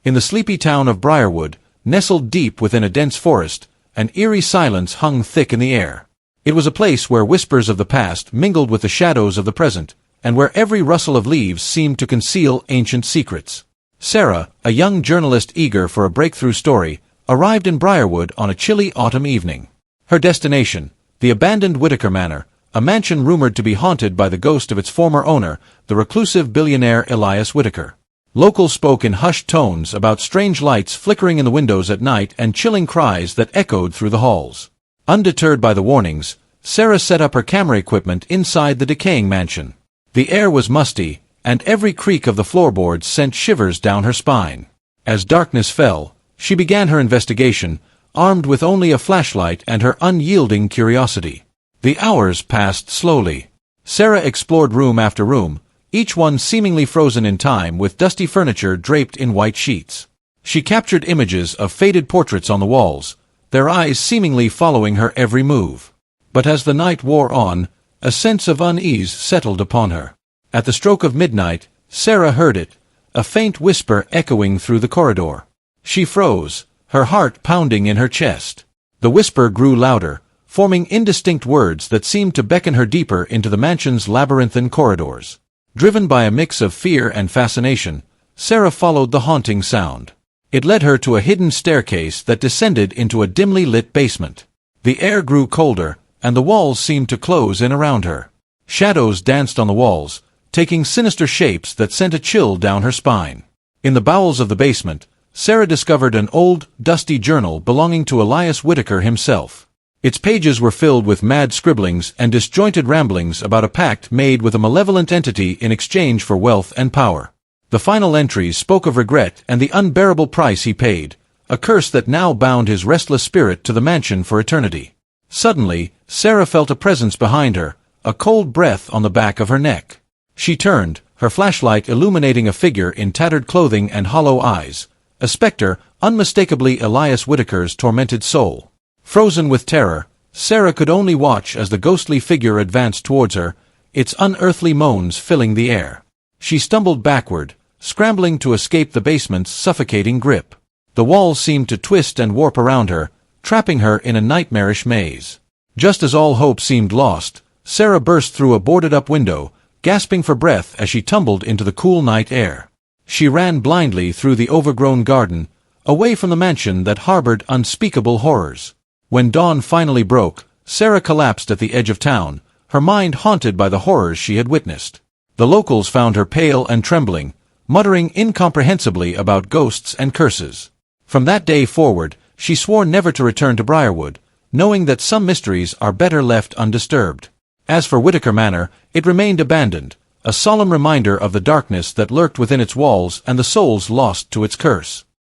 In the sleepy town of Briarwood, nestled deep within a dense forest, an eerie silence hung thick in the air. It was a place where whispers of the past mingled with the shadows of the present, and where every rustle of leaves seemed to conceal ancient secrets. Sarah, a young journalist eager for a breakthrough story, arrived in Briarwood on a chilly autumn evening. Her destination, the abandoned Whittaker Manor, a mansion rumored to be haunted by the ghost of its former owner, the reclusive billionaire Elias Whittaker. Locals spoke in hushed tones about strange lights flickering in the windows at night and chilling cries that echoed through the halls. Undeterred by the warnings, Sarah set up her camera equipment inside the decaying mansion. The air was musty, and every creak of the floorboards sent shivers down her spine. As darkness fell, she began her investigation, armed with only a flashlight and her unyielding curiosity. The hours passed slowly. Sarah explored room after room, each one seemingly frozen in time with dusty furniture draped in white sheets. She captured images of faded portraits on the walls, their eyes seemingly following her every move. But as the night wore on, a sense of unease settled upon her. At the stroke of midnight, Sarah heard it, a faint whisper echoing through the corridor. She froze, her heart pounding in her chest. The whisper grew louder, forming indistinct words that seemed to beckon her deeper into the mansion's labyrinthine corridors. Driven by a mix of fear and fascination, Sarah followed the haunting sound. It led her to a hidden staircase that descended into a dimly lit basement. The air grew colder, and the walls seemed to close in around her. Shadows danced on the walls, taking sinister shapes that sent a chill down her spine. In the bowels of the basement, Sarah discovered an old, dusty journal belonging to Elias Whittaker himself. Its pages were filled with mad scribblings and disjointed ramblings about a pact made with a malevolent entity in exchange for wealth and power. The final entries spoke of regret and the unbearable price he paid, a curse that now bound his restless spirit to the mansion for eternity. Suddenly, Sarah felt a presence behind her, a cold breath on the back of her neck. She turned, her flashlight illuminating a figure in tattered clothing and hollow eyes, a specter, unmistakably Elias Whittaker's tormented soul. Frozen with terror, Sarah could only watch as the ghostly figure advanced towards her, its unearthly moans filling the air. She stumbled backward, scrambling to escape the basement's suffocating grip. The walls seemed to twist and warp around her, trapping her in a nightmarish maze. Just as all hope seemed lost, Sarah burst through a boarded-up window, gasping for breath as she tumbled into the cool night air. She ran blindly through the overgrown garden, away from the mansion that harbored unspeakable horrors. When dawn finally broke, Sarah collapsed at the edge of town, her mind haunted by the horrors she had witnessed. The locals found her pale and trembling, muttering incomprehensibly about ghosts and curses. From that day forward, she swore never to return to Briarwood, knowing that some mysteries are better left undisturbed. As for Whittaker Manor, it remained abandoned, a solemn reminder of the darkness that lurked within its walls and the souls lost to its curse.